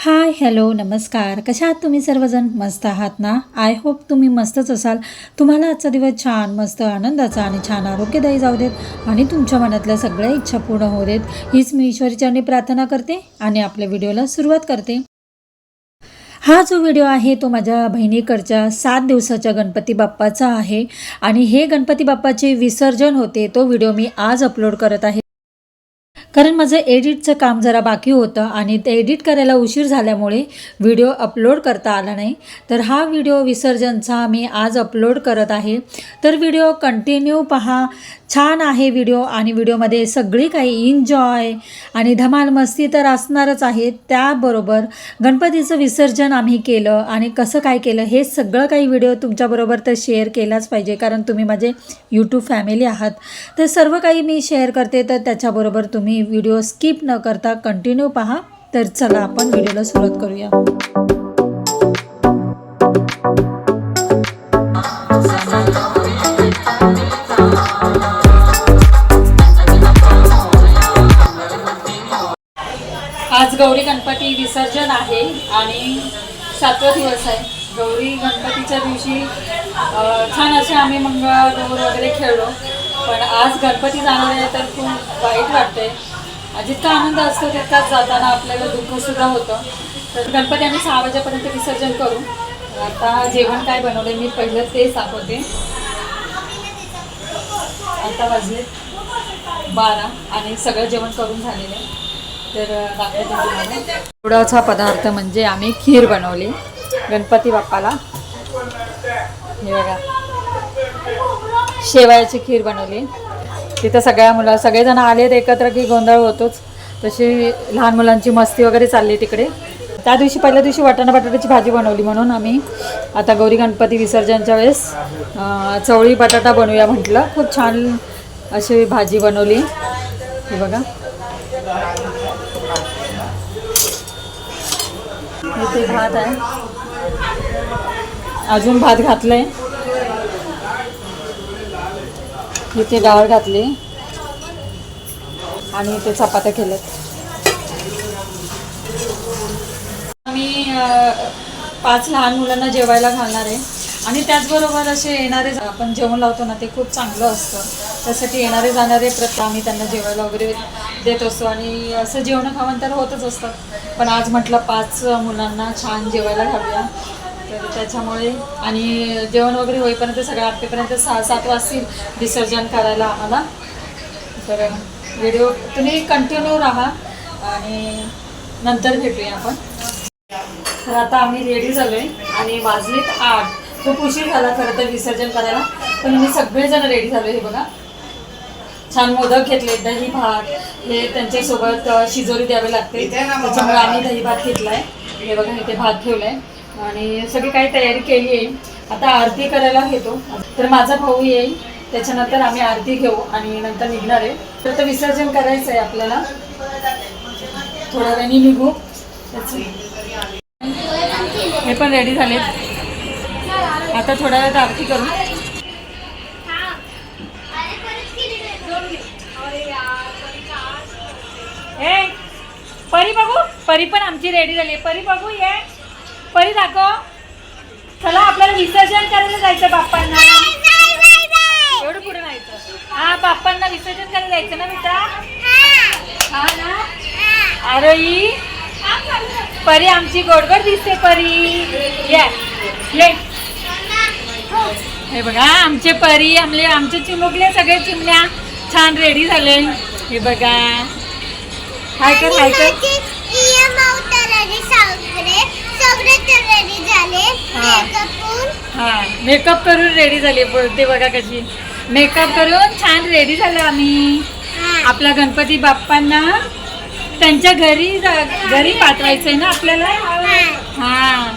Hi hello नमस्कार. कशा आहात तुम्ही सर्वजण? मस्त आहात ना? आय होप तुम्ही मस्तच असाल. तुम्हाला आजचा दिवस छान मस्त आनंदाचा आणि छान आरोग्यदायी जाऊ देत आणि तुमच्या मनातल्या सगळ्या इच्छा पूर्ण होऊ देत, हीच मी ईश्वरीचरणी प्रार्थना करते आणि आपल्या व्हिडिओला सुरुवात करते. हा जो व्हिडिओ आहे तो माझ्या बहिणीकडच्या 7 दिवसाच्या गणपती बाप्पाचा आहे आणि हे गणपती बाप्पाचे विसर्जन होते. तो व्हिडिओ मी आज अपलोड करत आहे. कारण माझं एडिटचं काम जरा बाकी होतं आणि ते एडिट करायला उशीर झाल्यामुळे व्हिडिओ अपलोड करता आला नाही. तर हा व्हिडिओ विसर्जनचा मी आज अपलोड करत आहे. तर व्हिडिओ कंटिन्यू पहा. छान आहे व्हिडिओ आणि व्हिडिओमध्ये सगळी काही एन्जॉय आणि धमाल मस्ती तर असणारच आहे. त्याबरोबर गणपतीचं विसर्जन आम्ही केलं आणि कसं काय केलं हे सगळं काही व्हिडिओ तुमच्याबरोबर तर शेअर केलाच पाहिजे, कारण तुम्ही माझे यूट्यूब फॅमिली आहात. तर सर्व काही मी शेअर करते, तर त्याच्याबरोबर तुम्ही व्हिडिओ स्किप न करता कंटिन्यू पहा. तर चला आपण व्हिडिओला सुरुवात करूया. आज गौरी गणपती विसर्जन आहे आणि 7वा दिवस आहे. गौरी गणपतीच्या दिवशी छान असे आम्ही मंगळागौर वगैरे खेळलो, पण आज गणपती जाणार आहे तर खूप वाईट वाटतंय. जितका आनंद असतो तितकाच जाताना आपल्याला दुःखसुद्धा होतं. तर गणपती आम्ही 6 वाजेपर्यंत विसर्जन करू. आता जेवण काय बनवलं मी पहिलं ते दाखवते. आता वाजले 12 आणि सगळं जेवण करून झालेलं आहे. तर दाखवते तुम्हाला. आवडाचा पदार्थ म्हणजे आम्ही खीर बनवली गणपती बाप्पाला. हे बघा, शेवयाची खीर बनवली. तिथं सगळेजण आलेत एकत्र की गोंधळ होतोच. तशी लहान मुलांची मस्ती वगैरे चालली तिकडे. त्या दिवशी पहिल्या दिवशी वाटाणा बटाट्याची भाजी बनवली, म्हणून आम्ही आता गौरी गणपती विसर्जनच्या वेळेस चवळी बटाटा बनवूया म्हटलं. खूप छान अशी भाजी बनवली. हे बघा, इथे भात आहे, अजून भात घातलंय. इथे डाळ घातली आणि इथे चपात्या केल्यात. आम्ही 5 लहान मुलांना जेवायला घालणार आहे आणि त्याचबरोबर असे येणारे आपण जेवण लावतो ना, ते खूप चांगलं असतं. त्यासाठी येणारे जाणारे प्रथा आम्ही त्यांना जेवायला वगैरे देत असतो आणि असं जेवण खावण तर होतच असतं. पण आज म्हटलं 5 मुलांना छान जेवायला घालूया. तर त्याच्यामुळे आणि जेवण वगैरे होईपर्यंत सगळं आठवेपर्यंत 6-7 वाजतील विसर्जन करायला आम्हाला. तर व्हिडिओ तुम्ही कंटिन्यू राहा आणि नंतर भेटूया आपण. तर आता आम्ही रेडी झालो आहे आणि वाजलेत 8. खूप उशीर झाला खरं तर विसर्जन करायला, पण मी सगळेजण रेडी झालो. हे बघा, छान मोदक घेतले, दही भात हे त्यांच्यासोबत शिजोरी द्यावे लागते, त्याच्यामुळे आम्ही दही भात घेतला आहे. हे बघा, इथे भात ठेवला आहे आणि सगळी काही तयारी केली आहे. आता आरती करायला घेतो. तर माझा भाऊ येईल, त्याच्यानंतर आम्ही आरती घेऊ आणि नंतर निघणार आहे. तर विसर्जन करायचं आहे आपल्याला. थोड्या वेळाने निघू. हे पण रेडी झालेत. आता थोड्या वेळात आरती करू. हे परी बघू, परी पण आमची रेडी झाली. परी बघू, ये परी दाखव. चला आपल्याला विसर्जन करायला जायचं बाप्पांना. एवढं पुढे जायचं. हा, बाप्पांना विसर्जन करायला जायचं ना बेटा? हा ना. अरे ही परी आमची गोडगोड दिसते. परी ये ये. हे बघा, आमचे परी आमचे चिमुकले सगळे चिमण्या छान रेडी झाले. हे बघा, हाय कर हाय कर. हा, मेकअप करून रेडी झाले. बोलते बघा कशी मेकअप करून छान रेडी झालो आम्ही. आपल्या गणपती बाप्पांना त्यांच्या घरी पाठवायचंय ना आपल्याला. हा,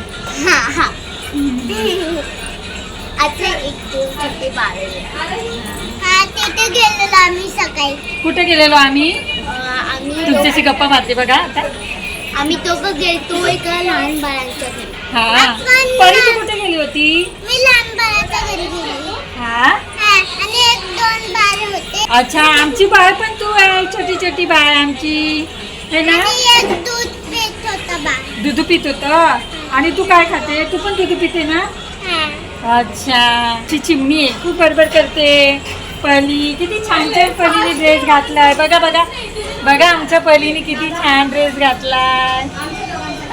कुठे गेलेलो आम्ही? तुमच्याशी गप्पा मारते बघा. आता आम्ही गेलतो एका लहान बाळांच्या घरी. हा, परी तू कुठे गेली होती? मी लहान बाळाच्या घरी गेली. हा, आणि 1-2 बाळ होते. अच्छा, आमची बाळ पण तू आहे, छोटी छोटी बाळ आमची. है ना? आणि एक दूध पीत होता बाळ. दूध पित होतं. आणि तू काय खाते? तू पण दूध पिते ना? अच्छा, ची चिमणी आहे, खूप बडबड करते. पली किती छान छान पलीने ड्रेस घातलाय. बघा बघा बघा, आमच्या पलीने किती छान ड्रेस घातलाय.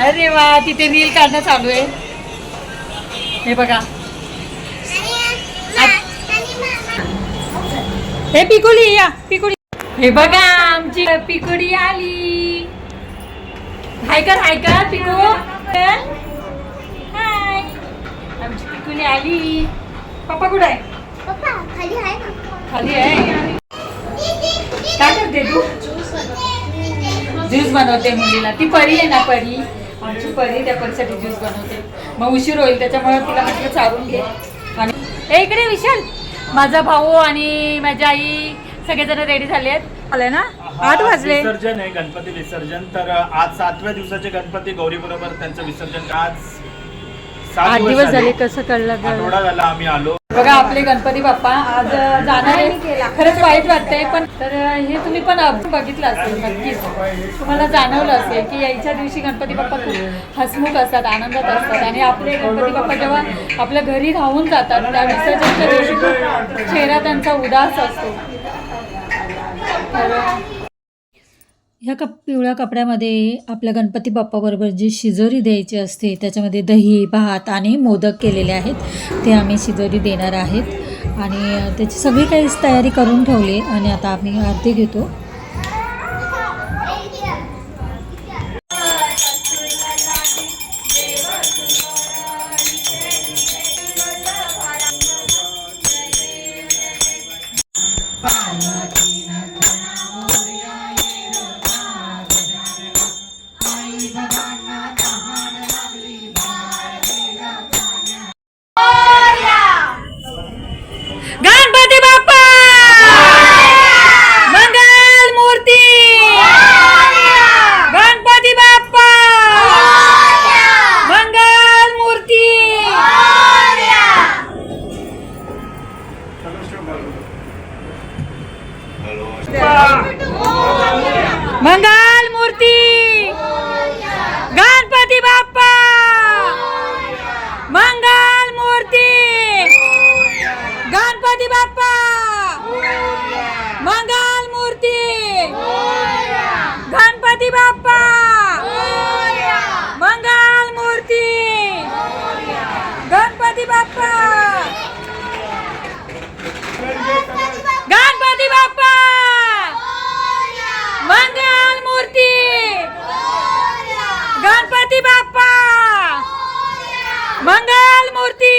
अरे वा, तिथे रील काढणं चालू आहे. हे बघा, हे पिकुली या पिकुली. हे बघा, आमची पिकुडी आली. हाय कर पिकू. हाय, आमची पिकुली आली. पप्पा कुठे आहे? पप्पा खाली आहे ना. खाली आहे. काय करते तू? ज्यूस बनवते मुलीला. ती परी आहे ना, परी आमची परी, त्या परीसाठी ज्यूस बनवते. मग उशीर होईल त्याच्यामुळे तिला म्हटलं चारून घे. आणि इकडे विशाल, माझा भाऊ आणि माझी आई सगळेजण रेडी झाले आहेत. आले ना, 8 वाजले. विसर्जन आहे, गणपती विसर्जन. तर आज 7व्या दिवसाचे गणपती गौरी बरोबर त्यांचं विसर्जन. आज 8 दिवस झाले. कसं कळलं? आठवडा झाला आम्ही आलो. बघा, आपले गणपती बाप्पा आज जाणार आहे. खरंच वाईट वाटतंय, पण तर हे तुम्ही पण बघितलं असेल नक्कीच. तुम्हाला जाणवलं असेल की यायच्या दिवशी गणपती बाप्पा खूप हसमुख असतात, आनंदात असतात. आणि आपले गणपती बाप्पा जेव्हा आपल्या घरी राहून जातात त्या विसर्जनच्या दिवशी चेहरा त्यांचा उदास असतो. तर ह्या पिवळ्या कपड्यामध्ये आपल्या गणपती बाप्पाबरोबर जी शिजोरी द्यायची असते, त्याच्यामध्ये दही, भात आणि मोदक केलेले आहेत. ते आम्ही शिजोरी देणार आहेत आणि त्याची सगळी काही तयारी करून ठेवली. आणि आता आम्ही आरती घेतो. गणपती बाप्पा मंगल मूर्ती. गणपती बाप्पा मंगल मूर्ती. मंगल मूर्ती. गणपती बाप्पा मंगल मूर्ती. गणपती बाप्पा मंगल मूर्ती. गणपती बाप्पा मंगल मूर्ती. गणपती बाप्पा. गणपती बाप्पा मंगल मूर्ती. गणपती बाप्पा मंगल मूर्ती.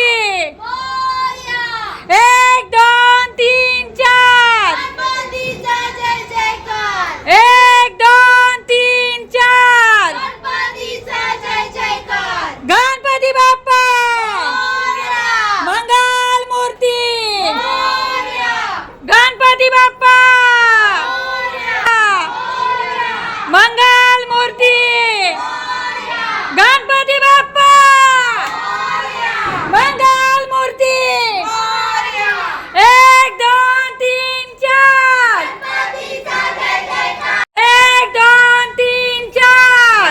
1 2 3 4. 1 2 3 4. गणपती बाप्पा मंगल मूर्ती. गणपती बाप्पा मंगल मूर्ती. गणपती बाप्पा मंगल मूर्ती. 1 2 3 4. 1 2 3 4.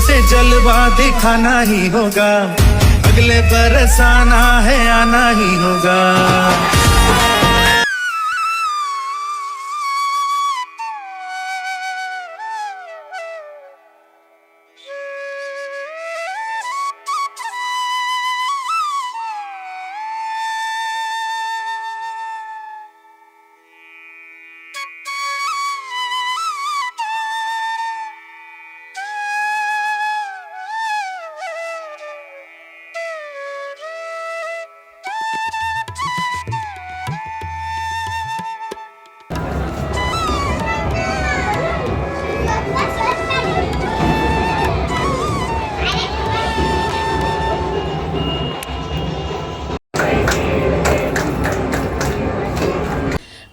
से जलवा दिखाना ही होगा, अगले बरस आना है आना ही होगा।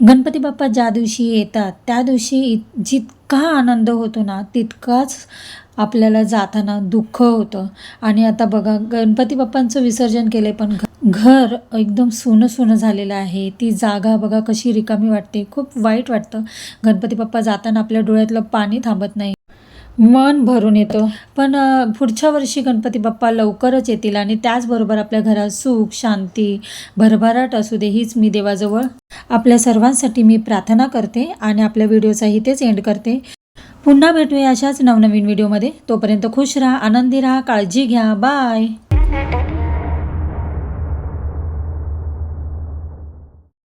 गणपती बाप्पा ज्या दिवशी येतात त्या दिवशी जितका आनंद होतो ना तितकाच आपल्याला जाताना दुःख होतं. आणि आता बघा गणपती बाप्पांचं विसर्जन केले पण घर एकदम सुनं सुनं झालेलं आहे. ती जागा बघा कशी रिकामी वाटते, खूप वाईट वाटतं. गणपती बाप्पा जाताना आपल्या डोळ्यातलं पाणी थांबत नाही, मन भरून येतं. पण पुढच्या वर्षी गणपती बाप्पा लवकरच येतील आणि त्याचबरोबर आपल्या घरात सुख शांती भरभराट असू दे हीच मी देवाजवळ आपल्या सर्वांसाठी मी प्रार्थना करते आणि आपल्या व्हिडिओचा इथेच एंड करते. पुन्हा भेटूया अशाच नवनवीन व्हिडिओमध्ये. तोपर्यंत खुश राहा, आनंदी राहा, काळजी घ्या. बाय.